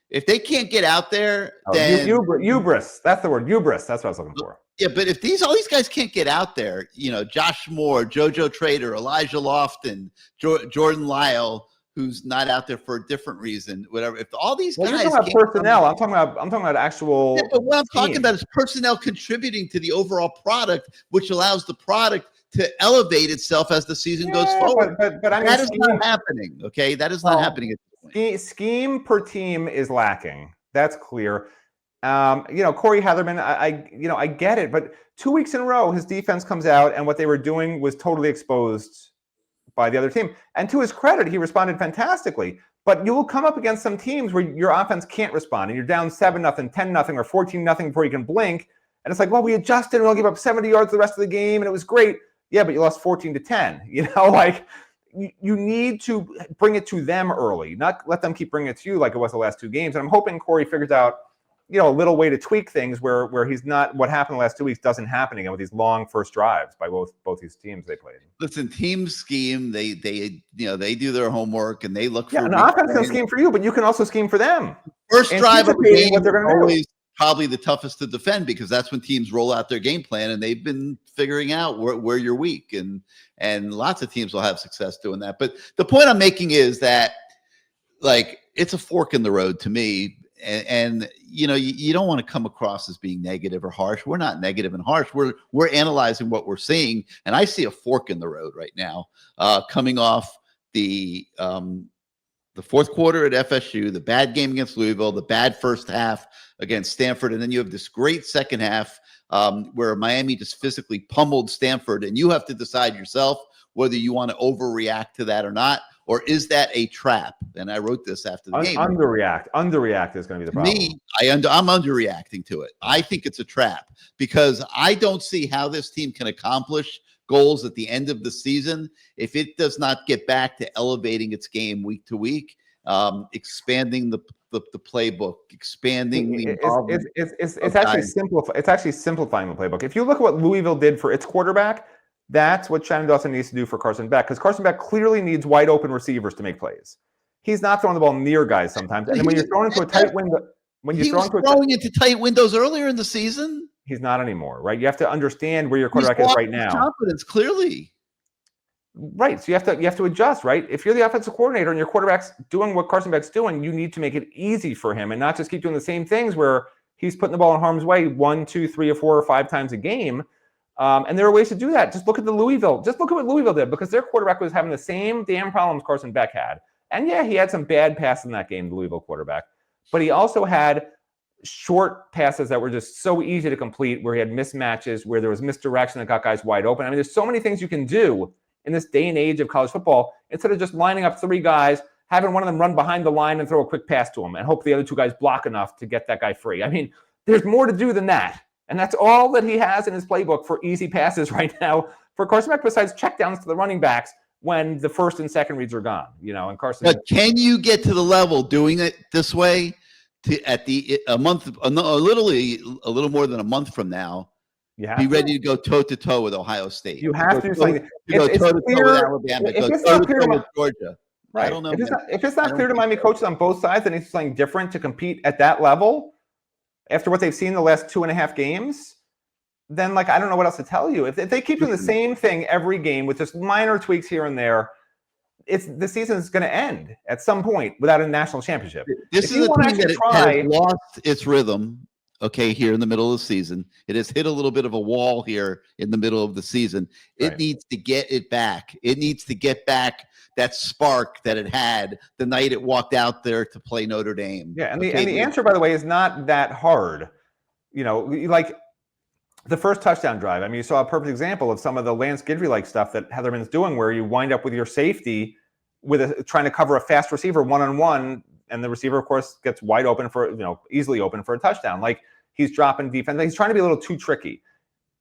if they can't get out there, then hubris. That's the word, hubris. That's what I was looking for. Yeah, but if all these guys can't get out there, Josh Moore, JoJo Trader, Elijah Lofton, Jordan Lyle, who's not out there for a different reason, whatever. If all these guys, you're talking about personnel. I'm talking about actual. Yeah, but what I'm talking about is personnel contributing to the overall product, which allows the product to elevate itself as the season goes forward. But I mean, that is not happening. Okay, that is not happening at this point. Scheme per team is lacking. That's clear. Corey Heatherman, I get it, but 2 weeks in a row, his defense comes out, and what they were doing was totally exposed by the other team. And to his credit, he responded fantastically. But you will come up against some teams where your offense can't respond, and you're down 7-0, 10-0, or 14-0 before you can blink. And it's like, well, we adjusted, and we'll give up 70 yards the rest of the game, and it was great. Yeah, but you lost 14-10. You need to bring it to them early, not let them keep bringing it to you like it was the last two games. And I'm hoping Corey figures out, a little way to tweak things where he's not, what happened the last 2 weeks doesn't happen again with these long first drives by both these teams they played. Listen, team scheme, they do their homework and they look for. An offense can scheme for you, but you can also scheme for them. First drive of the game, probably the toughest to defend because that's when teams roll out their game plan, and they've been figuring out where you're weak, and lots of teams will have success doing that. But the point I'm making is that, like, it's a fork in the road to me. And you know, you don't want to come across as being negative or harsh. We're not negative and harsh. We're analyzing what we're seeing, and I see a fork in the road right now, coming off the fourth quarter at FSU, the bad game against Louisville, the bad first half against Stanford, and then you have this great second half where Miami just physically pummeled Stanford, and you have to decide yourself whether you want to overreact to that or not. Or is that a trap? And I wrote this after the game. Underreact is going to be the problem. Me, I'm underreacting to it. I think it's a trap because I don't see how this team can accomplish goals at the end of the season if it does not get back to elevating its game week to week, expanding the playbook, expanding the involvement. It's actually simplifying the playbook. If you look at what Louisville did for its quarterback, that's what Shannon Dawson needs to do for Carson Beck, because Carson Beck clearly needs wide open receivers to make plays. He's not throwing the ball near guys sometimes. And then when you're throwing into a tight window, throwing into tight windows earlier in the season, he's not anymore, right? You have to understand where your quarterback is right now. Confidence, clearly. Right. So you have to adjust, right? If you're the offensive coordinator and your quarterback's doing what Carson Beck's doing, you need to make it easy for him and not just keep doing the same things where he's putting the ball in harm's way 1, 2, 3, or 4 or 5 times a game. And there are ways to do that. Just look at what Louisville did, because their quarterback was having the same damn problems Carson Beck had. And yeah, he had some bad passes in that game, the Louisville quarterback, but he also had short passes that were just so easy to complete, where he had mismatches, where there was misdirection that got guys wide open. I mean, there's so many things you can do in this day and age of college football instead of just lining up 3 guys, having one of them run behind the line and throw a quick pass to him and hope the other 2 guys block enough to get that guy free. I mean, there's more to do than that. And that's all that he has in his playbook for easy passes right now for Carson Beck, besides checkdowns to the running backs when the first and second reads are gone. You know, and Carson. But can you get to the level doing it this way literally a little more than a month from now? Be ready to go toe to toe with Ohio State. You have to do something. Go toe to toe with Alabama. Go toe to toe with Georgia. Right. I don't know. If it's not clear to Miami coaches on both sides that it's something different to compete at that level, after what they've seen the last 2.5 games, then, like, I don't know what else to tell you. If they keep doing the same thing every game with just minor tweaks here and there, the season is going to end at some point without a national championship. This is a team that has lost its rhythm, okay, here in the middle of the season. It has hit a little bit of a wall here in the middle of the season. It needs to get it back. It needs to get back that spark that it had the night it walked out there to play Notre Dame. Yeah, and the answer, by the way, is not that hard. You know, like the first touchdown drive. I mean, you saw a perfect example of some of the Lance Guidry-like stuff that Heatherman's doing, where you wind up with your safety trying to cover a fast receiver one-on-one, and the receiver, of course, gets wide open easily open for a touchdown. Like, he's dropping defense. He's trying to be a little too tricky.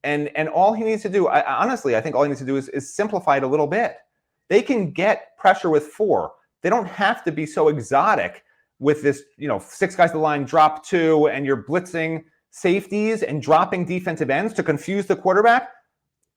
And all he needs to do, honestly, I think all he needs to do is simplify it a little bit. They can get pressure with 4. They don't have to be so exotic with this, 6 guys to the line, drop 2, and you're blitzing safeties and dropping defensive ends to confuse the quarterback.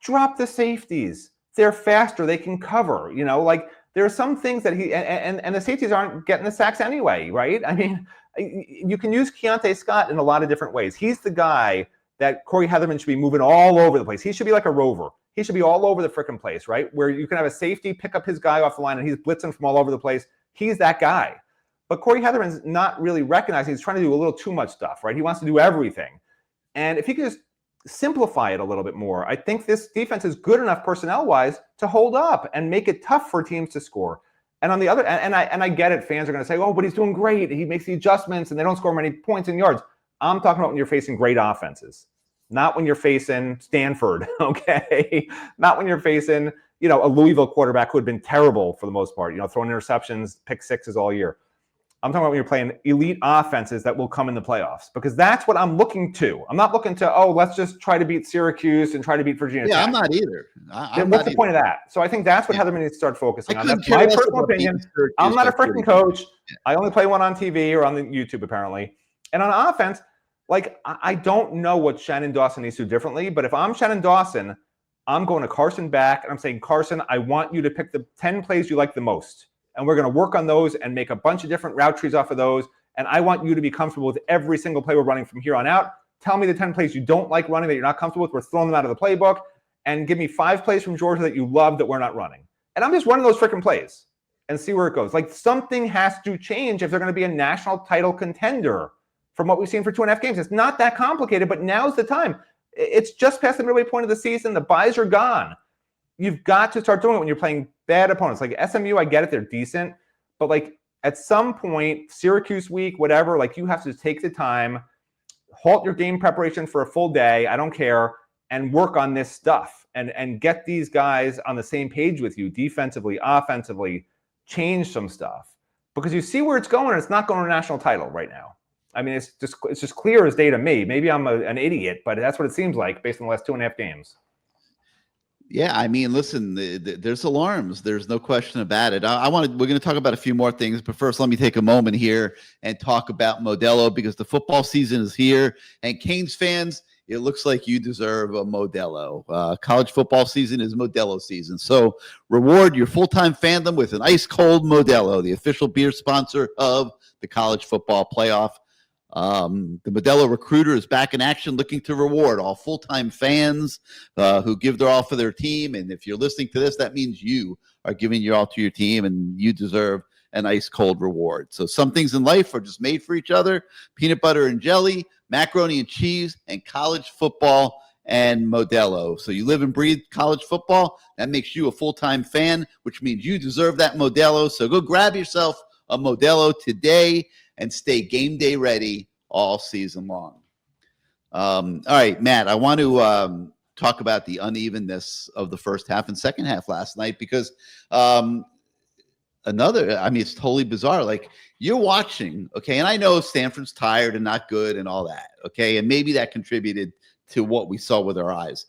Drop the safeties. They're faster. They can cover. There are some things that and the safeties aren't getting the sacks anyway, right? I mean, you can use Keontae Scott in a lot of different ways. He's the guy that Corey Heatherman should be moving all over the place. He should be like a rover. He should be all over the frickin' place, right? Where you can have a safety pick up his guy off the line and he's blitzing from all over the place. He's that guy. But Corey Heatherman's not really recognizing he's trying to do a little too much stuff, right? He wants to do everything. And if he could just simplify it a little bit more, I think this defense is good enough personnel-wise to hold up and make it tough for teams to score. And on the other, and I get it, fans are going to say, oh, but he's doing great. He makes the adjustments and they don't score many points and yards. I'm talking about when you're facing great offenses. Not when you're facing Stanford, okay? Not when you're facing, a Louisville quarterback who had been terrible for the most part, throwing interceptions, pick sixes all year. I'm talking about when you're playing elite offenses that will come in the playoffs, because that's what I'm looking to. I'm not looking to, let's just try to beat Syracuse and try to beat Virginia Tech. I'm not either. What's the point of that? So I think that's what Heatherman needs to start focusing on. That's my personal opinion. I'm not a freaking coach. I only play one on TV or on the YouTube, apparently. And on offense, I don't know what Shannon Dawson needs to do differently, but if I'm Shannon Dawson, I'm going to Carson Beck, and I'm saying, Carson, I want you to pick the 10 plays you like the most. And we're going to work on those and make a bunch of different route trees off of those and I want you to be comfortable with every single play we're running from here on out. Tell me the 10 plays you don't like running that you're not comfortable with. We're throwing them out of the playbook. And give me 5 plays from Georgia that you love that we're not running. And I'm just running those freaking plays and see where it goes. Like, something has to change if they're going to be a national title contender from what we've seen for 2.5 games. It's not that complicated, but now's the time. It's just past the midway point of the season. The buys are gone. You've got to start doing it when you're playing bad opponents. Like SMU, I get it, they're decent. But like at some point, Syracuse week, whatever, like you have to take the time, halt your game preparation for a full day, I don't care, and work on this stuff and get these guys on the same page with you defensively, offensively, change some stuff. Because you see where it's going, and it's not going to a national title right now. I mean, it's just clear as day to me. Maybe I'm an idiot, but that's what it seems like based on the last 2.5 games. Yeah, I mean, listen, there's alarms. There's no question about it. We're going to talk about a few more things, but first, let me take a moment here and talk about Modelo, because the football season is here, and Canes fans, it looks like you deserve a Modelo. College football season is Modelo season. So reward your full-time fandom with an ice-cold Modelo, the official beer sponsor of the college football playoff. The Modelo Recruiter is back in action, looking to reward all full-time fans who give their all for their team. And if you're listening to this, that means you are giving your all to your team, and you deserve an ice-cold reward. So some things in life are just made for each other: peanut butter and jelly, macaroni and cheese, and college football and Modelo. So you live and breathe college football. That makes you a full-time fan, which means you deserve that Modelo. So go grab yourself a Modelo today and stay game day ready all season long. All right, Matt, I want to talk about the unevenness of the first half and second half last night, because it's totally bizarre. Like, you're watching, okay, and I know Stanford's tired and not good and all that, okay, and maybe that contributed to what we saw with our eyes.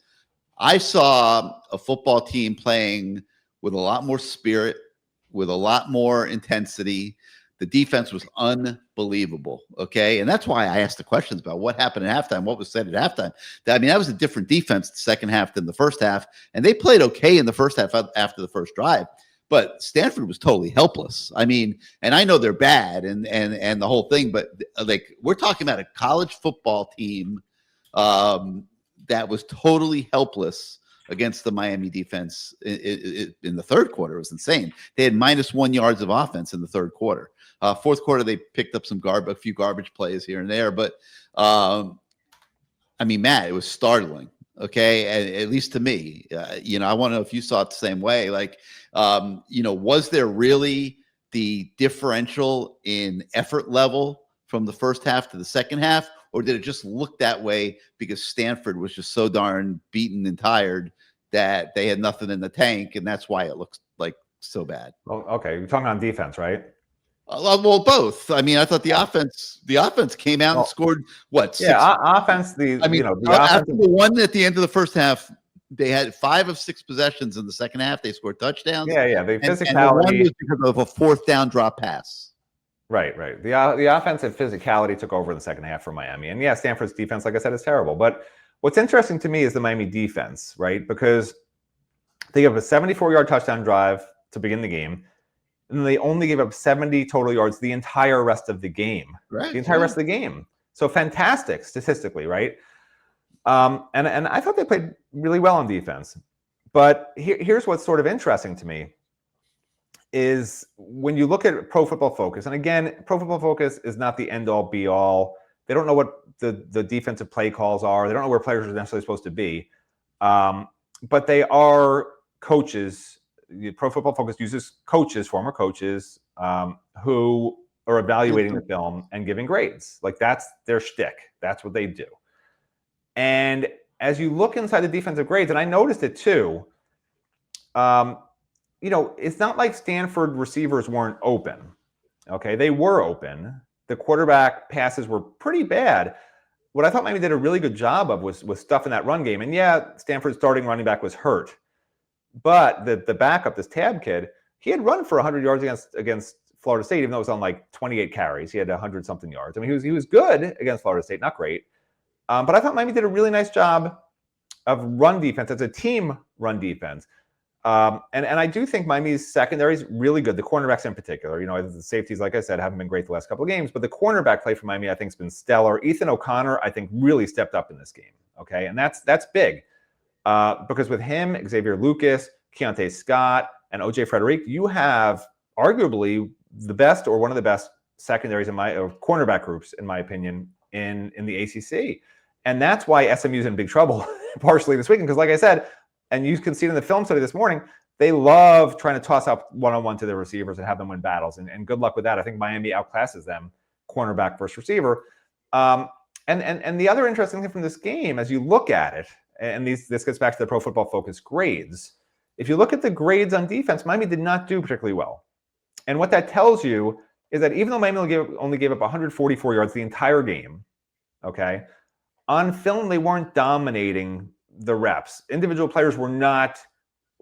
I saw a football team playing with a lot more spirit, with a lot more intensity. The defense was unbelievable, okay? And that's why I asked the questions about what happened at halftime, what was said at halftime. That was a different defense the second half than the first half, and they played okay in the first half after the first drive. But Stanford was totally helpless. I mean, and I know they're bad and the whole thing, but like, we're talking about a college football team that was totally helpless against the Miami defense in the third quarter. It was insane. They had -1 yards of offense in the third quarter. Fourth quarter, they picked up a few garbage plays here and there. But, I mean, Matt, it was startling, okay, at least to me. I want to know if you saw it the same way. Like, was there really the differential in effort level from the first half to the second half? Or did it just look that way because Stanford was just so darn beaten and tired that they had nothing in the tank, and that's why it looks like so bad? Well, okay, you're talking on defense, right? Well, both. I mean, I thought the offense came out and scored what? 6? Yeah, offense. After the one at the end of the first half, they had 5 of 6 possessions in the second half. They scored touchdowns. Yeah. The physicality. And the one was because of a 4th down drop pass. Right. The offensive physicality took over in the second half for Miami. And yeah, Stanford's defense, like I said, is terrible. But what's interesting to me is the Miami defense, right? Because they gave up a 74-yard touchdown drive to begin the game, and they only gave up 70 total yards the entire rest of the game. Right. The entire rest of the game. So fantastic statistically, right? And I thought they played really well on defense. But here's what's sort of interesting to me is when you look at Pro Football Focus, and again, Pro Football Focus is not the end-all, be-all. They don't know what the defensive play calls are. They don't know where players are necessarily supposed to be. But they are coaches. Pro Football Focus uses coaches, former coaches, who are evaluating the film and giving grades. Like, that's their shtick. That's what they do. And as you look inside the defensive grades, and I noticed it too, it's not like Stanford receivers weren't open. Okay, they were open. The quarterback passes were pretty bad. What I thought Miami did a really good job of was stuff in that run game. And yeah, Stanford's starting running back was hurt. But the backup, this Tab kid, he had run for 100 yards against Florida State, even though it was on like 28 carries. He had 100-something yards. I mean, he was good against Florida State, not great. But I thought Miami did a really nice job of run defense as a team run defense. And I do think Miami's secondary is really good. The cornerbacks in particular, the safeties, like I said, haven't been great the last couple of games, but the cornerback play for Miami, I think, has been stellar. Ethan O'Connor, I think, really stepped up in this game. Okay, and that's big because with him, Xavier Lucas, Keontae Scott, and OJ Frederick, you have arguably the best or one of the best secondaries or cornerback groups, in my opinion, in the ACC. And that's why SMU's in big trouble partially this weekend. Because like I said, and you can see it in the film study this morning, they love trying to toss up one-on-one to their receivers and have them win battles. And good luck with that. I think Miami outclasses them, cornerback versus receiver. And the other interesting thing from this game, as you look at it, and this gets back to the Pro Football Focus grades, if you look at the grades on defense, Miami did not do particularly well. And what that tells you is that even though Miami only gave up 144 yards the entire game, okay, on film, they weren't dominating the reps. Individual players were not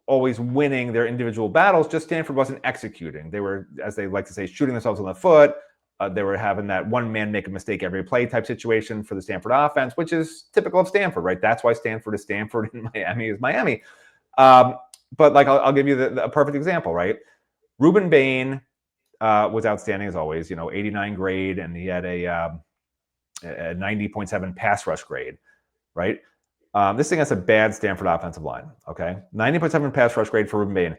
always winning their individual battles, just Stanford wasn't executing. They were, as they like to say, shooting themselves in the foot. They were having that one man make a mistake every play type situation for the Stanford offense, which is typical of Stanford, right? That's why Stanford is Stanford and Miami is Miami. But like I'll give you a perfect example, right? Ruben Bain was outstanding as always, 89 grade, and he had a 90.7 pass rush grade, right? This thing has a bad Stanford offensive line, okay? 90.7 pass rush grade for Ruben Bain.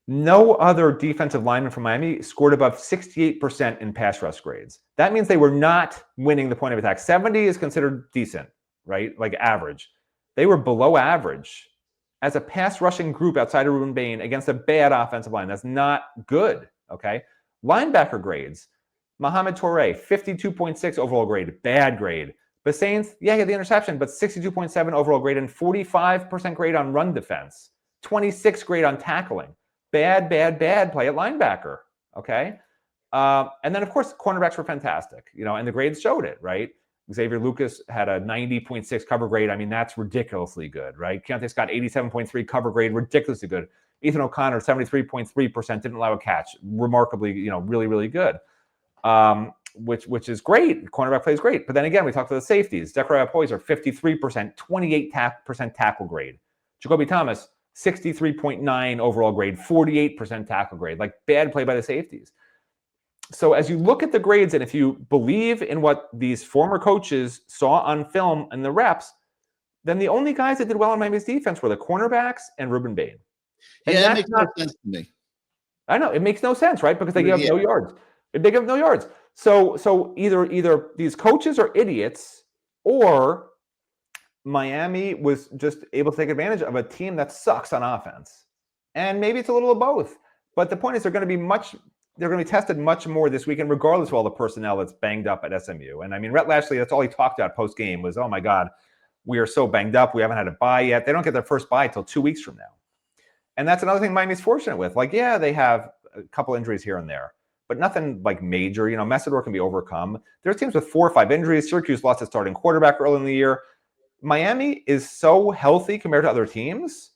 No other defensive lineman from Miami scored above 68% in pass rush grades. That means they were not winning the point of attack. 70 is considered decent, right? Like average. They were below average as a pass rushing group outside of Ruben Bain against a bad offensive line. That's not good, okay? Linebacker grades. Mohamed Toure, 52.6 overall grade, bad grade. Basains, yeah, he had the interception, but 62.7 overall grade and 45% grade on run defense. 26 grade on tackling. Bad play at linebacker, okay? And then, of course, cornerbacks were fantastic, and the grades showed it, right? Xavier Lucas had a 90.6 cover grade. I mean, that's ridiculously good, right? Keontae Scott, 87.3 cover grade, ridiculously good. Ethan O'Connor, 73.3%, didn't allow a catch. Remarkably, really, really good. Which is great. Cornerback play is great. But then again, we talked about the safeties. Zechariah Poyser, 53%, 28% tackle grade. Jacoby Thomas, 63.9 overall grade, 48% tackle grade. Like bad play by the safeties. So as you look at the grades, and if you believe in what these former coaches saw on film and the reps, then the only guys that did well on Miami's defense were the cornerbacks and Ruben Bain. And that makes no sense to me. I know, it makes no sense, right? Because they give no yards. They give no yards. So either these coaches are idiots, or Miami was just able to take advantage of a team that sucks on offense. And maybe it's a little of both. But the point is they're going to be tested much more this weekend, regardless of all the personnel that's banged up at SMU. And I mean, Rhett Lashley, that's all he talked about post-game was, oh my God, we are so banged up. We haven't had a bye yet. They don't get their first bye until 2 weeks from now. And that's another thing Miami's fortunate with. Like, yeah, they have a couple injuries here and there, but nothing like major. Messidor can be overcome. There's teams with 4 or 5 injuries. Syracuse lost its starting quarterback early in the year. Miami is so healthy compared to other teams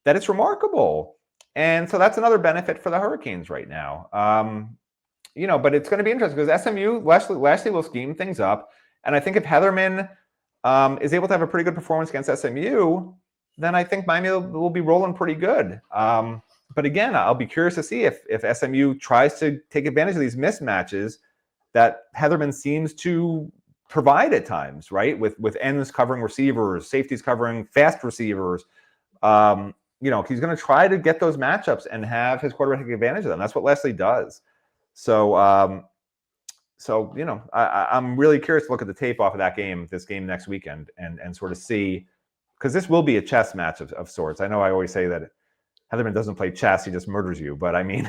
that it's remarkable. And so that's another benefit for the Hurricanes right now. But it's going to be interesting because SMU, Lashley will scheme things up. And I think if Heatherman is able to have a pretty good performance against SMU, then I think Miami will be rolling pretty good. But again, I'll be curious to see if SMU tries to take advantage of these mismatches that Heatherman seems to provide at times, right? With ends covering receivers, safeties covering fast receivers. He's going to try to get those matchups and have his quarterback take advantage of them. That's what Leslie does. So I'm really curious to look at the tape off of this game next weekend and sort of see, because this will be a chess match of sorts. I know I always say that Heatherman doesn't play chess, he just murders you. But I mean,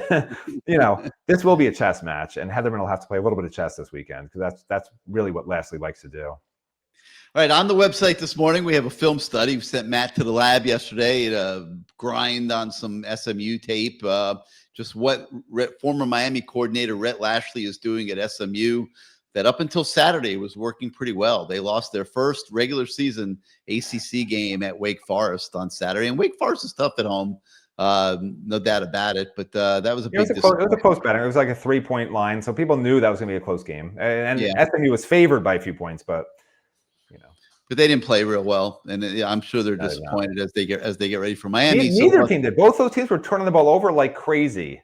this will be a chess match, and Heatherman will have to play a little bit of chess this weekend because that's really what Lashley likes to do. All right, on the website this morning, we have a film study. We sent Matt to the lab yesterday to grind on some SMU tape, just what former Miami coordinator Rhett Lashley is doing at SMU that up until Saturday was working pretty well. They lost their first regular season ACC game at Wake Forest on Saturday, and Wake Forest is tough at home. No doubt about it, but that was a big disappointment. It was a close betting. It was like a 3-point line, so people knew that was going to be a close game. And SMU was favored by a few points, but But they didn't play real well, and I'm sure they're No, disappointed as they get ready for Miami. Neither team did. Both those teams were turning the ball over like crazy.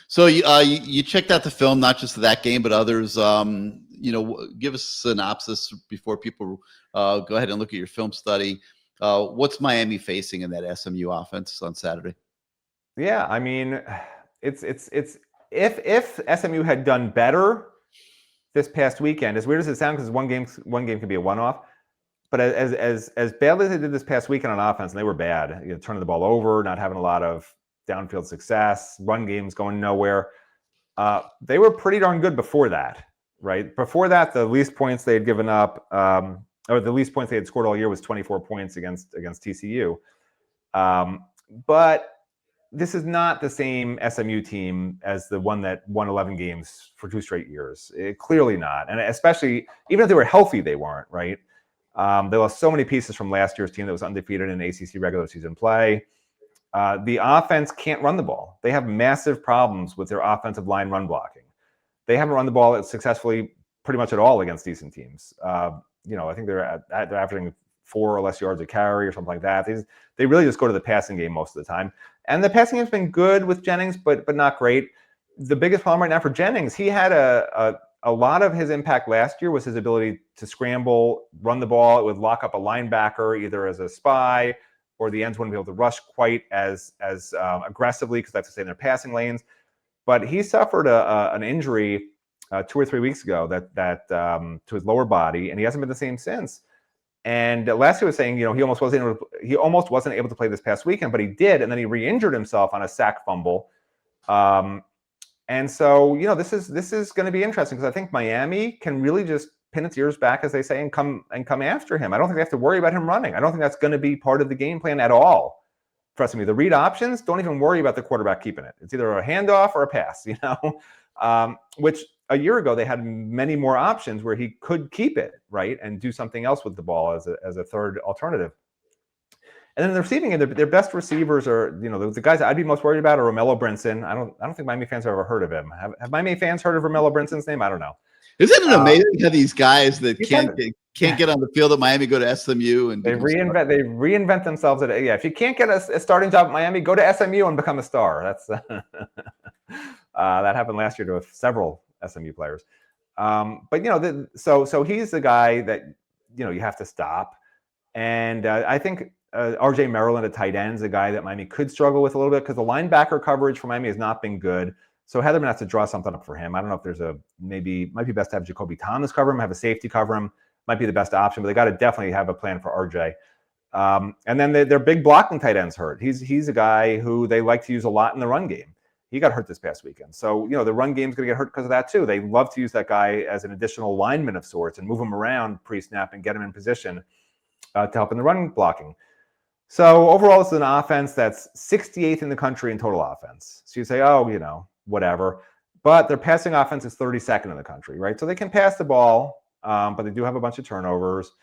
So you checked out the film, not just that game, but others. Give us a synopsis before people go ahead and look at your film study. What's Miami facing in that SMU offense on Saturday? Yeah, I mean, it's if SMU had done better this past weekend, as weird as it sounds, because one game can be a one-off, but as badly as they did this past weekend on offense, and they were bad, turning the ball over, not having a lot of downfield success, run games going nowhere. They were pretty darn good before that, right? Before that, the least points they had given up, or the least points they had scored all year was 24 points against TCU. But this is not the same SMU team as the one that won 11 games for 2 straight years. Clearly not. And especially, even if they were healthy, they weren't, right? They lost so many pieces from last year's team that was undefeated in ACC regular season play. The offense can't run the ball. They have massive problems with their offensive line run blocking. They haven't run the ball successfully pretty much at all against decent teams. I think they're averaging 4 or less yards a carry or something like that. They really just go to the passing game most of the time. And the passing game's been good with Jennings, but not great. The biggest problem right now for Jennings, he had a lot of his impact last year was his ability to scramble, run the ball. It would lock up a linebacker either as a spy, or the ends wouldn't be able to rush quite as aggressively because they have to stay in their passing lanes. But he suffered an injury 2 or 3 weeks ago that to his lower body, and he hasn't been the same since. And last year was saying, he almost wasn't able to play this past weekend, but he did, and then he re-injured himself on a sack fumble. And so, this is going to be interesting because I think Miami can really just pin its ears back, as they say, and come after him. I don't think they have to worry about him running. I don't think that's going to be part of the game plan at all. Trust me, the read options, don't even worry about the quarterback keeping it. It's either a handoff or a pass, which a year ago they had many more options where he could keep it, right, and do something else with the ball as a third alternative. And then the receiving end, their best receivers are, the guys I'd be most worried about are Romello Brinson. I don't think Miami fans have ever heard of him. Have Miami fans heard of Romello Brinson's name? I don't know. Isn't it amazing how these guys that can't get on the field at Miami go to SMU and they reinvent themselves if you can't get a starting job at Miami, go to SMU and become a star. That's that happened last year to several SMU players. So he's the guy that you have to stop. And I think RJ Maryland, a tight end, is a guy that Miami could struggle with a little bit because the linebacker coverage for Miami has not been good. So Heatherman has to draw something up for him. I don't know if there's might be best to have Jacoby Thomas cover him, have a safety cover him. Might be the best option, but they got to definitely have a plan for RJ. And then their big blocking tight end's hurt. He's a guy who they like to use a lot in the run game. He got hurt this past weekend. So, the run game's going to get hurt because of that too. They love to use that guy as an additional lineman of sorts and move him around pre-snap and get him in position to help in the run blocking. So overall, it's an offense that's 68th in the country in total offense. So you say, whatever. But their passing offense is 32nd in the country, right? So they can pass the ball, but they do have a bunch of turnovers.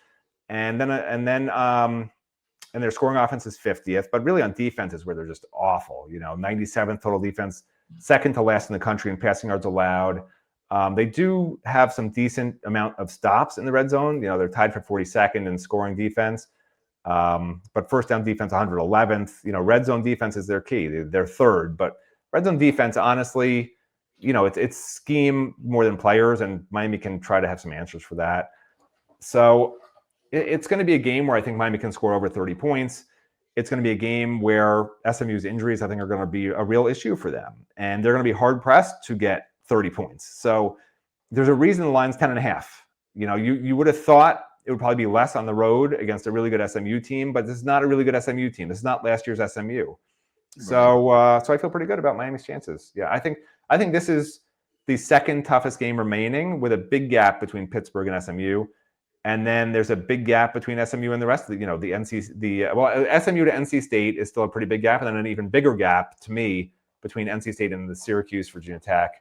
And their scoring offense is 50th. But really on defense is where they're just awful. 97th total defense, second to last in the country in passing yards allowed. They do have some decent amount of stops in the red zone. They're tied for 42nd in scoring defense. But first down defense, 111th. Red zone defense is their key. They're third. But red zone defense, honestly, it's scheme more than players, and Miami can try to have some answers for that. So it's going to be a game where I think Miami can score over 30 points. It's going to be a game where SMU's injuries, I think, are going to be a real issue for them. And they're going to be hard-pressed to get 30 points. So there's a reason the line's 10.5. You would have thought it would probably be less on the road against a really good SMU team, but this is not a really good SMU team. This is not last year's SMU. Right. So I feel pretty good about Miami's chances. Yeah, I think this is the second toughest game remaining, with a big gap between Pittsburgh and SMU. And then there's a big gap between SMU and the rest of SMU to NC State is still a pretty big gap, and then an even bigger gap to me between NC State and the Syracuse, Virginia Tech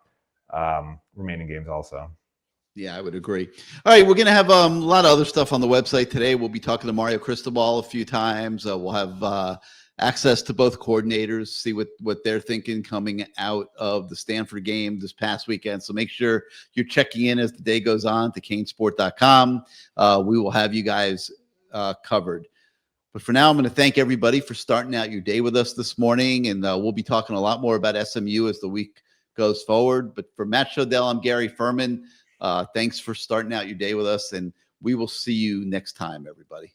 remaining games also. Yeah, I would agree. All right, we're going to have a lot of other stuff on the website today. We'll be talking to Mario Cristobal a few times. We'll have access to both coordinators, see what they're thinking coming out of the Stanford game this past weekend. So make sure you're checking in as the day goes on to CaneSport.com. We will have you guys covered. But for now, I'm going to thank everybody for starting out your day with us this morning, and we'll be talking a lot more about SMU as the week goes forward. But for Matt Shodel, I'm Gary Ferman. Thanks for starting out your day with us, and we will see you next time, everybody.